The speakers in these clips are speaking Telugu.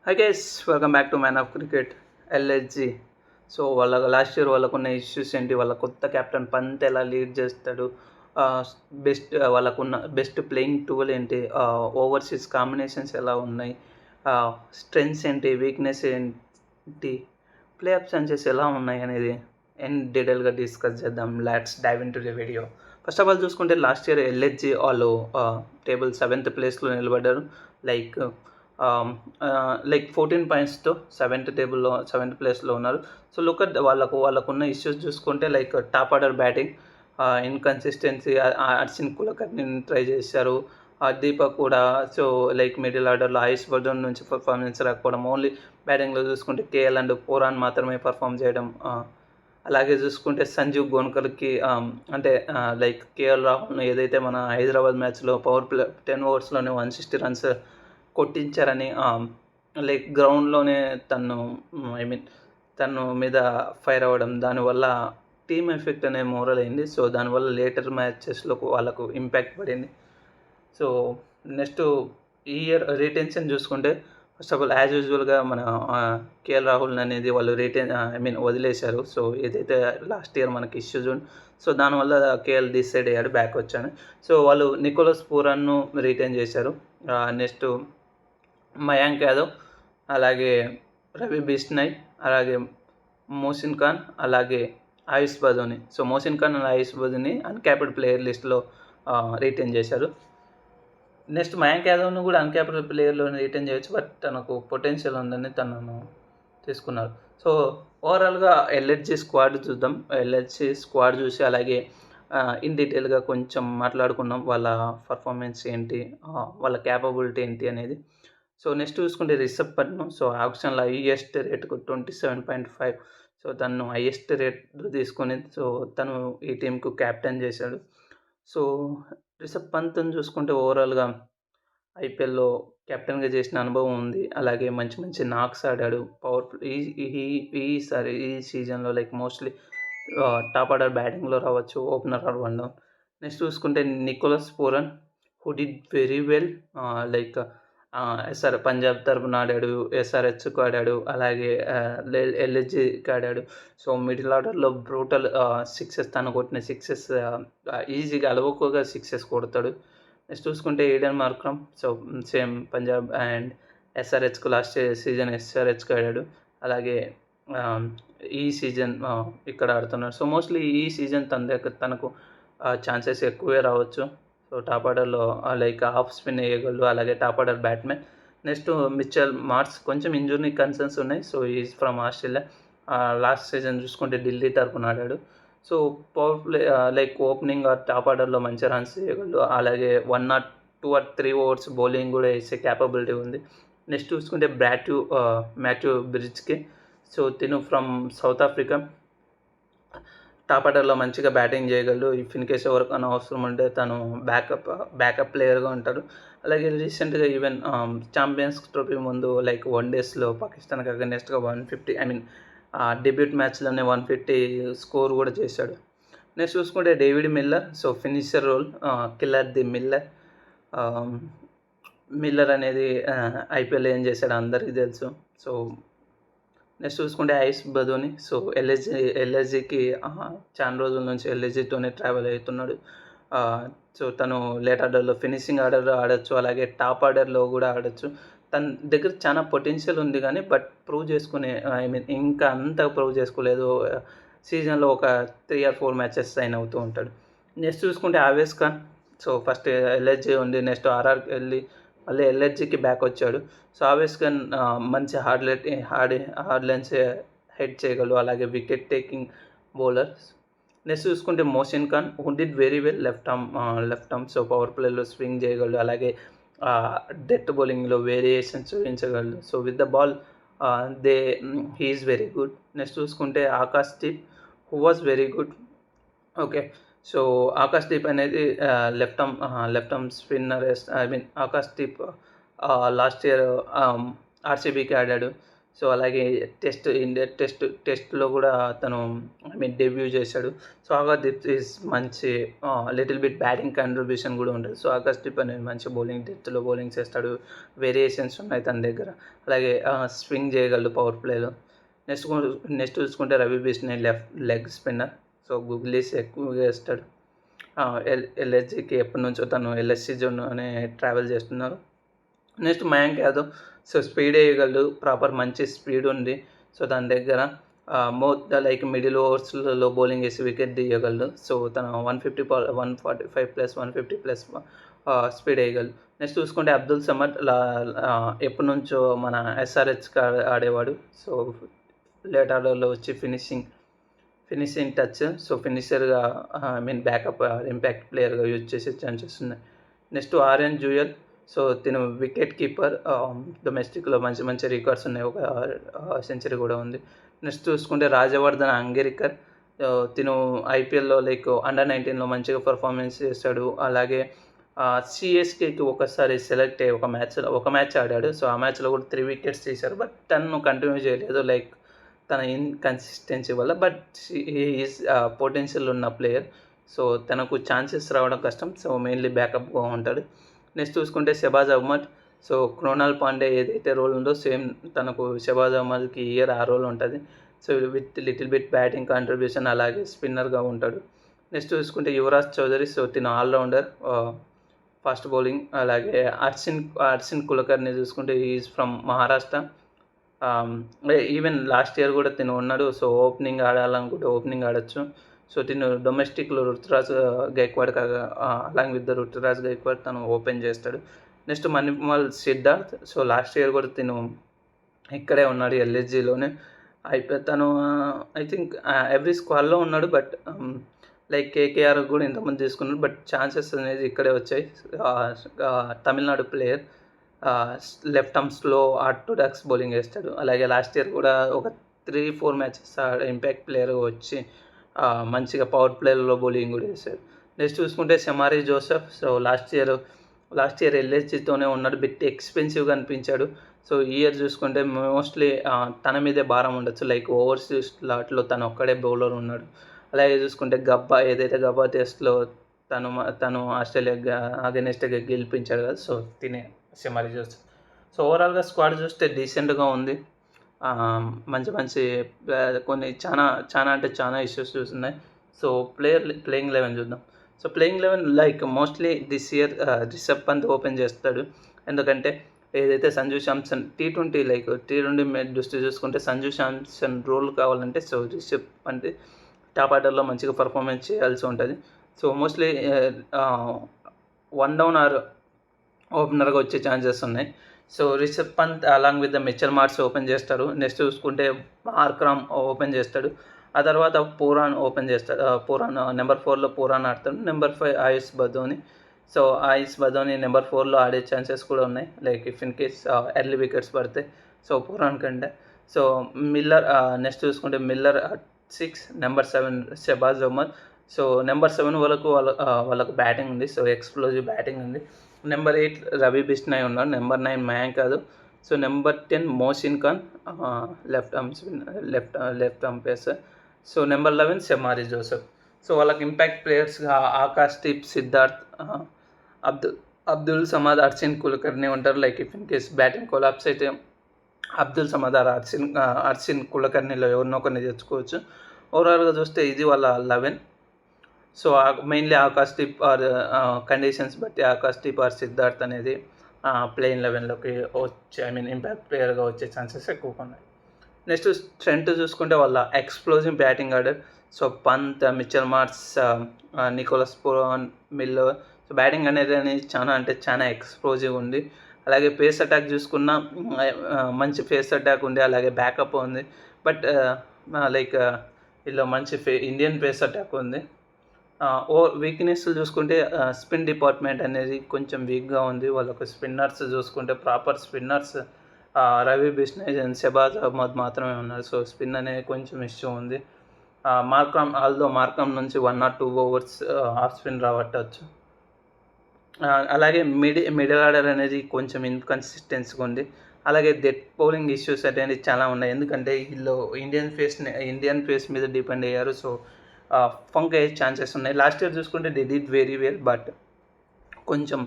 Hi guys, welcome back to Man of Cricket LHG. So వాళ్ళ లాస్ట్ ఇయర్ వాళ్ళకున్న ఇష్యూస్ ఏంటి, వాళ్ళ కొత్త కెప్టెన్ పంత్ ఎలా లీడ్ చేస్తాడు, బెస్ట్ వాళ్ళకున్న బెస్ట్ ప్లేయింగ్ టూల్ ఏంటి, ఓవర్సీస్ కాంబినేషన్స్ ఎలా ఉన్నాయి, స్ట్రెంగ్స్ ఏంటి, వీక్నెస్ ఏంటి, ప్లే ఆఫ్ ఛాన్సెస్ ఎలా ఉన్నాయి అనేది అండ్ డీటెయిల్గా డిస్కస్ చేద్దాం. Let's dive in to the video. First of all చూసుకుంటే లాస్ట్ ఇయర్ ఎల్హెచ్జి వాళ్ళు టేబుల్ 7th ప్లేస్లో నిలబడ్డారు. లైక్ 14 పాయింట్స్తో 7th ప్లేస్లో ఉన్నారు. సో లుక్ అట్ వాళ్ళకున్న ఇష్యూస్ చూసుకుంటే like top order batting inconsistency. Urchin Kulkarni try చేశారు, దీపక్ కూడా. సో లైక్ మిడిల్ ఆర్డర్లో ఆయుష్ వర్ధన్ నుంచి పర్ఫార్మెన్స్ రాకపోవడం, ఓన్లీ బ్యాటింగ్లో చూసుకుంటే కేఎల్ అండ్ పురాణ్ మాత్రమే పర్ఫామ్ చేయడం. అలాగే చూసుకుంటే సంజీవ్ గోన్కర్కి అంటే లైక్ కేఎల్ రాహుల్ను ఏదైతే మన హైదరాబాద్ మ్యాచ్లో పవర్ ప్లే 10 ఓవర్స్లోనే 160 రన్స్ కొట్టించారని, లైక్ గ్రౌండ్లోనే తను మీద ఫైర్ అవ్వడం, దానివల్ల టీమ్ ఎఫెక్ట్ అనే మోరల్ అయింది. సో దానివల్ల లేటర్ మ్యాచెస్లో వాళ్ళకు ఇంపాక్ట్ పడింది. సో నెక్స్ట్ ఈ ఇయర్ రీటెన్షన్ చూసుకుంటే ఫస్ట్ ఆఫ్ ఆల్ యాజ్ యూజువల్గా మన కేఎల్ రాహుల్ అనేది వాళ్ళు వదిలేశారు. సో ఏదైతే లాస్ట్ ఇయర్ మనకి ఇష్యూస్ సో దానివల్ల కేఎల్ డిసైడ్ అయ్యాడు బ్యాక్ వచ్చాను. సో వాళ్ళు నికోలస్ పూరాన్ను రిటైన్ చేశారు. నెక్స్ట్ మయాంక్ యాదవ్, అలాగే రవి బిష్నాయ్, అలాగే మోసిన్ ఖాన్, అలాగే Ayush Badoni. So Mohsin Khan and Ayush Badoni uncapped player లిస్ట్లో రిటైన్ చేశారు. నెక్స్ట్ మయాంక్ యాదవ్ను కూడా అన్క్యాప్డ్ ప్లేయర్లో రిటైన్ చేయొచ్చు, బట్ తనకు పొటెన్షియల్ ఉందని తనను తీసుకున్నారు. సో ఓవరాల్గా ఎల్హెచ్జి స్క్వాడ్ చూద్దాం. ఎల్హెచ్జి స్క్వాడ్ చూసి అలాగే ఇన్ డీటెయిల్గా కొంచెం మాట్లాడుకున్నాం, వాళ్ళ పర్ఫార్మెన్స్ ఏంటి, వాళ్ళ క్యాపబిలిటీ ఏంటి అనేది. సో నెక్స్ట్ చూసుకుంటే రిషబ్ పంత్. సో ఆప్షన్లో హైయెస్ట్ రేట్కు 27.5. సో తను హైయెస్ట్ రేట్ తీసుకొని సో తను ఈ టీంకు క్యాప్టెన్ చేశాడు. సో రిషబ్ పంత్ని చూసుకుంటే ఓవరాల్గా ఐపీఎల్లో కెప్టెన్గా చేసిన అనుభవం ఉంది, అలాగే మంచి మంచి నాక్స్ ఆడాడు. ఈ సీజన్లో లైక్ మోస్ట్లీ టాప్ ఆర్డర్ బ్యాటింగ్లో రావచ్చు, opener or one down. Next చూసుకుంటే Nicholas Pooran who did very well. Like Punjab తరపున ఆడాడు, ఎస్ఆర్హెచ్కు ఆడాడు, అలాగే ఎల్హెచ్జికి ఆడాడు. సో మిడిల్ ఆర్డర్లో బ్రూటల్ సిక్సెస్, తను కొట్టిన సిక్సెస్ ఈజీగా అలవోకగా సిక్సెస్ కొడతాడు. నెక్స్ట్ చూసుకుంటే Aiden Markram. So same Punjab and ఎస్ఆర్హెచ్కు లాస్ట్ సీజన్ ఎస్ఆర్హెచ్కి ఆడాడు, అలాగే ఈ సీజన్ ఇక్కడ ఆడుతున్నాడు. సో మోస్ట్లీ ఈ సీజన్ తనకు ఛాన్సెస్ ఎక్కువే రావచ్చు. సో టాప్ ఆర్డర్లో లైక్ ఆఫ్ స్పిన్ వేయగలడు, అలాగే top order batsmen. Next Mitchell marts, కొంచెం ఇంజురీ కన్సర్న్స్ ఉన్నాయి. So is from Australia. Last season చూసుకుంటే ఢిల్లీ తరపున ఆడాడు. So power play like opening top ఆర్డర్లో మంచి రన్స్ చేయగలడు, అలాగే 1 or 2 or 3 ఓవర్స్ బౌలింగ్ కూడా వేసే క్యాపబిలిటీ ఉంది. నెక్స్ట్ చూసుకుంటే మాథ్యూ బ్రిడ్జ్కి. సో తిను ఫ్రమ్ సౌత్ ఆఫ్రికా. టాప్ ఆర్డర్లో మంచిగా బ్యాటింగ్ చేయగలడు. ఇఫ్ ఇన్ కేస్ ఎవరికైనా అవసరం ఉంటే తను బ్యాకప్ ప్లేయర్గా ఉంటాడు. అలాగే రీసెంట్గా ఈవెన్ ఛాంపియన్స్ ట్రోఫీ ముందు లైక్ 1 daysలో పాకిస్తాన్కి అగెన్స్ట్గా 150 డెబ్యూట్ మ్యాచ్లోనే 150 స్కోర్ కూడా చేశాడు. నెక్స్ట్ చూసుకుంటే David Miller. So finisher role, killer the Miller అనేది ఐపీఎల్ ఏం చేశాడు అందరికీ తెలుసు. సో నెక్స్ట్ చూసుకుంటే ఆయుష్ బదోని. సో ఎల్హెచ్జికి చాలా రోజుల నుంచి ఎల్హెచ్జితోనే ట్రావెల్ అవుతున్నాడు. సో తను లేట్ ఆర్డర్లో ఫినిషింగ్ ఆర్డర్ ఆడచ్చు, అలాగే టాప్ ఆర్డర్లో కూడా ఆడచ్చు. తన దగ్గర చాలా పొటెన్షియల్ ఉంది, కానీ బట్ ప్రూవ్ చేసుకునే ఇంకా అంతా ప్రూవ్ చేసుకోలేదు. సీజన్లో ఒక 3 or 4 మ్యాచెస్ సైన్ అవుతూ ఉంటాడు. నెక్స్ట్ చూసుకుంటే ఆవేస్ ఖాన్. సో ఫస్ట్ ఎల్హెచ్జి ఉంది, నెక్స్ట్ ఆర్ఆర్కి వెళ్ళి మళ్ళీ ఎల్హెచ్జికి బ్యాక్ వచ్చాడు. సో ఆవేస్ ఖాన్ మంచి హార్డ్ లైన్స్ హెడ్ చేయగలడు, అలాగే వికెట్ టేకింగ్ బౌలర్. నెక్స్ట్ చూసుకుంటే Mohsin Khan who did very well left arm. So power ప్లేలో స్వింగ్ చేయగలడు, అలాగే డెత్ బౌలింగ్లో వేరియేషన్స్ చూపించగలడు. So with the ball he is very good. Next చూసుకుంటే Akashdeep who was very good. Okay, so Akashdeep అనేది left arm spinner. Akashdeep last year ఆర్సీబీకి ఆడాడు. సో అలాగే ఇండియా టెస్ట్లో కూడా తను డెబ్యూ చేశాడు. సో ఆకాష్‌దీప్ ఈజ్ మంచి లిటిల్ బిట్ బ్యాటింగ్ కాంట్రిబ్యూషన్ కూడా ఉంటుంది. సో ఆకాష్‌దీప్ అనేది మంచి డెప్త్లో బౌలింగ్ చేస్తాడు. వేరియేషన్స్ ఉన్నాయి తన దగ్గర. అలాగే స్వింగ్ చేయగలడు పవర్ ప్లేలో. నెక్స్ట్ చూసుకుంటే Ravi Bishnoi leg spinner. So googlies ఎక్కువగా వేస్తాడు. ఎల్ఎస్జీకి ఎప్పటి నుంచో తను ఎల్ఎస్జీ జోన్ అనే ట్రావెల్ చేస్తున్నారు. Next Mayank Yadav. So speed వేయగలడు, ప్రాపర్ మంచి స్పీడ్ ఉంది. సో దాని దగ్గర లైక్ మిడిల్ ఓవర్స్లో బౌలింగ్ వేసి వికెట్ తీయగలడు. సో తన 145+, 150+ స్పీడ్ వేయగలడు. నెక్స్ట్ చూసుకుంటే అబ్దుల్ సమద్ ఎప్పటి నుంచో మన ఎస్ఆర్హెచ్కి ఆడేవాడు. సో లేట్ ఆర్డర్లో వచ్చి ఫినిషింగ్ టచ్. సో ఫినిషర్గా బ్యాకప్ ఇంపాక్ట్ ప్లేయర్గా యూజ్ చేసే ఛాన్సెస్ ఉన్నాయి. నెక్స్ట్ ఆర్యన్ జూయల్. సో తిను వికెట్ కీపర్. డొమెస్టిక్లో మంచి రికార్డ్స్ ఉన్నాయి. ఒక సెంచరీ కూడా ఉంది. నెక్స్ట్ చూసుకుంటే రాజవర్ధన్ అంగేరికర్. తిను ఐపీఎల్లో లైక్ అండర్-19లో మంచిగా పర్ఫార్మెన్స్ చేశాడు. అలాగే సిఎస్కేకి ఒకసారి సెలెక్ట్ అయ్యి ఒక మ్యాచ్ ఆడాడు. సో ఆ మ్యాచ్లో కూడా 3 వికెట్స్ తీశారు. బట్ తను కంటిన్యూ చేయలేదు లైక్ తన ఇన్కన్సిస్టెన్సీ వల్ల. బట్ ఈజ్ పొటెన్షియల్ ఉన్న ప్లేయర్. సో తనకు ఛాన్సెస్ రావడం కష్టం. సో మెయిన్లీ బ్యాకప్గా ఉంటాడు. నెక్స్ట్ చూసుకుంటే షబాజ్ అహ్మద్. సో క్రోనాల్ పాండే ఏదైతే రోల్ ఉందో సేమ్ తనకు షబాజ్ అహ్మద్కి ఇయర్ ఆ రోల్ ఉంటుంది. So with little bit batting contribution, అలాగే స్పిన్నర్గా ఉంటాడు. నెక్స్ట్ చూసుకుంటే యువరాజ్ చౌదరి. సో తిను ఆల్రౌండర్, ఫాస్ట్ బౌలింగ్. అలాగే అర్సిన్ కులకర్ని చూసుకుంటే is from Maharashtra. Even last year కూడా తిను ఉన్నాడు. సో ఓపెనింగ్ ఆడాలనుకుంటే ఓపెనింగ్ ఆడచ్చు. సో తిను డొమెస్టిక్లో రుతురాజ్ గైక్వాడ్ అలాంగ్ విత్ రుతురాజ్ గైక్వాడ్ తను ఓపెన్ చేస్తాడు. Next Manipal Siddharth. So last year కూడా తిను ఇక్కడే ఉన్నాడు ఎల్ఎస్జీలోనే. తను ఐ థింక్ ఎవ్రీ స్క్వాడ్లో ఉన్నాడు. బట్ లైక్ కేకేఆర్ కూడా ఇంతమంది తీసుకున్నాడు. బట్ ఛాన్సెస్ అనేది ఇక్కడే వచ్చాయి. Tamil Nadu player, left arm slow orthodox bowling వేస్తాడు. అలాగే లాస్ట్ ఇయర్ కూడా ఒక 3-4 మ్యాచెస్ ఇంపాక్ట్ ప్లేయర్ వచ్చి మంచిగా పవర్ ప్లేలో బౌలింగ్ కూడా వేశాడు. నెక్స్ట్ చూసుకుంటే షమారీ జోసెఫ్. సో లాస్ట్ ఇయర్ ఎల్ఎస్జీతోనే ఉన్నాడు. బిట్ ఎక్స్పెన్సివ్గా అనిపించాడు. సో ఈ ఇయర్ చూసుకుంటే మోస్ట్లీ తన మీదే భారం ఉండొచ్చు. లైక్ ఓవర్సీస్ స్లాట్లో తను ఒక్కడే బౌలర్ ఉన్నాడు. అలాగే చూసుకుంటే ఏదైతే గబ్బా టెస్ట్లో తను ఆస్ట్రేలియా అగెనిస్ట్గా గెలిపించాడు కదా. సో తినే షమారీ జోసెఫ్. సో ఓవరాల్గా స్క్వాడ్ చూస్తే డీసెంట్గా ఉంది. మంచి కొన్ని చాలా ఇష్యూస్ చూస్తున్నాయి. సో ప్లేయింగ్ 11 చూద్దాం. So playing 11 like mostly this year Rishabh Pant open చేస్తాడు. ఎందుకంటే ఏదైతే సంజు శాంసన్ T20 దృష్టి చూసుకుంటే సంజు శాంసన్ రోల్ కావాలంటే సో రిషబ్ పంత్ టాప్ ఆర్డర్లో మంచిగా పర్ఫార్మెన్స్ చేయాల్సి ఉంటుంది. సో మోస్ట్లీ 1 డౌన్ ఆర్ ఓపెనర్గా వచ్చే ఛాన్సెస్ ఉన్నాయి. So Rishabh Pant along with Mitchell Marsh open చేస్తారు. నెక్స్ట్ చూసుకుంటే మార్క్రమ్ ఓపెన్ చేస్తాడు. ఆ తర్వాత పూరాన్ ఓపెన్ చేస్తాడు. నెంబర్ 4లో పూరాన్ ఆడతాడు. Number 5 Ayush Badoni. So Ayush Badoni number 4లో ఆడే ఛాన్సెస్ కూడా ఉన్నాయి. Like if in case early wickets పడితే సో పూరాన్ కంటే. So Miller. నెక్స్ట్ చూసుకుంటే Miller 6, number 7 Shahbaz Ahmed. So number 7 వరకు వాళ్ళకు బ్యాటింగ్ ఉంది. సో ఎక్స్ప్లోజివ్ బ్యాటింగ్ ఉంది. నెంబర్ 8 రవి బిష్ణోయ్ ఉన్నాడు. Number 9 Mayank Yadav. So number 10 Mohsin Khan, left arm pacer. So number 11 Shamar Joseph. So వాళ్ళకి ఇంపాక్ట్ ప్లేయర్స్గా ఆకాష్దీప్, సిద్ధార్థ్, అబ్దుల్ సమద్, అర్సిన్ కులకర్ని ఉంటారు. Like if in case batting collapse అయితే అబ్దుల్ సమద్ ఆర్ అర్సిన్ కులకర్నిలో ఎవరినో ఒకరిని తెచ్చుకోవచ్చు. ఓవరాల్గా చూస్తే ఇది వాళ్ళ 11. So mainly Akashdeep are conditions బట్టి ఆకాష్దీప్ ఆర్ సిద్ధార్థ్ అనేది ప్లేయింగ్ 11లోకి వచ్చే ఇంపాక్ట్ ప్లేయర్గా వచ్చే ఛాన్సెస్ ఎక్కువగా ఉన్నాయి. నెక్స్ట్ స్ట్రెంత్ చూసుకుంటే వాళ్ళ explosive batting order. So Pant, Mitchell Marsh, Nicholas Pooran, Miller. So batting అనేది చాలా ఎక్స్ప్లోజివ్ ఉంది. అలాగే పేస్ అటాక్ చూసుకున్న మంచి పేస్ అటాక్ ఉంది. అలాగే బ్యాకప్ ఉంది. బట్ లైక్ ఇలా మంచి ఇండియన్ పేస్ అటాక్ ఉంది. వీక్నెస్లు చూసుకుంటే స్పిన్ డిపార్ట్మెంట్ అనేది కొంచెం వీక్గా ఉంది. వాళ్ళకు స్పిన్నర్స్ చూసుకుంటే proper spinners Ravi Bishnoi and Shahbaz Ahmed మాత్రమే ఉన్నారు. సో స్పిన్ అనేది కొంచెం ఇష్యూ ఉంది. మార్క్రమ్ నుంచి 1 or 2 ఓవర్స్ ఆఫ్ స్పిన్ రావట్టవచ్చు. అలాగే మిడిల్ ఆర్డర్ అనేది కొంచెం ఇన్కన్సిస్టెన్సీగా ఉంది. అలాగే డెత్ బౌలింగ్ ఇష్యూస్ అనేది చాలా ఉన్నాయి, ఎందుకంటే వీళ్ళు ఇండియన్ ఫేస్ మీద డిపెండ్ అయ్యారు. సో ఫంక్ అయ్యే ఛాన్సెస్ ఉన్నాయి. లాస్ట్ ఇయర్ చూసుకుంటే they did very well, but కొంచెం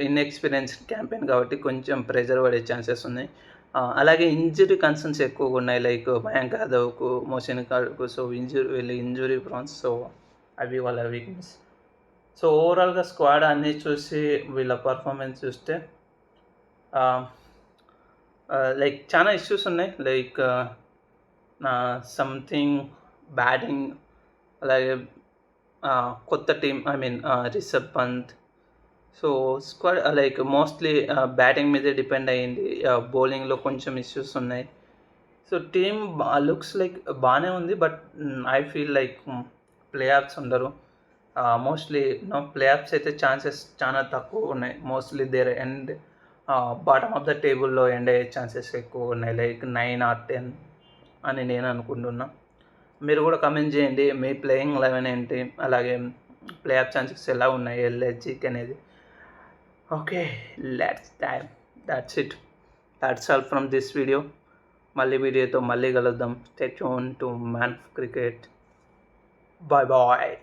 ఇన్ఎక్స్పీరియన్స్ క్యాంపెయిన్ కాబట్టి కొంచెం ప్రెజర్ పడే ఛాన్సెస్ ఉన్నాయి. అలాగే ఇంజరీ కన్సర్న్స్ ఎక్కువగా ఉన్నాయి, లైక్ మయాంక్ యాదవ్కు, మోసిన్ ఖాన్కు. సో వీళ్ళు ఇంజురీ ప్రాన్స్. సో అవి వాళ్ళ వీక్నెస్. సో ఓవరాల్గా స్క్వాడ్ అన్నీ చూసి వీళ్ళ పర్ఫార్మెన్స్ చూస్తే లైక్ చాలా ఇష్యూస్ ఉన్నాయి, లైక్ సంథింగ్ బ్యాటింగ్, అలాగే కొత్త team, I mean Rishabh Pant. So squad like mostly batting మీదే డిపెండ్ అయ్యింది, బౌలింగ్లో కొంచెం ఇష్యూస్ ఉన్నాయి. సో టీమ్ లుక్స్ లైక్ బాగానే ఉంది, but I feel like playoffs ఉండరు. మోస్ట్లీ ప్లే ఆఫ్స్ అయితే ఛాన్సెస్ చాలా తక్కువ ఉన్నాయి. Mostly there end bottom of the టేబుల్లో ఎండ్ అయ్యే ఛాన్సెస్ ఎక్కువ ఉన్నాయి, లైక్ 9 or 10 అని నేను అనుకుంటున్నా. మీరు కూడా కమెంట్ చేయండి మీ ప్లేయింగ్ 11 ఏంటి, అలాగే ప్లే ఆఫ్ ఛాన్సెస్ ఎలా ఉన్నాయి ఎల్హెచ్జికి అనేది. Okay, that's it. That's all from this video. మళ్ళీ వీడియోతో మళ్ళీ కలుద్దాం. Stay tune to Man of Cricket. Bye bye.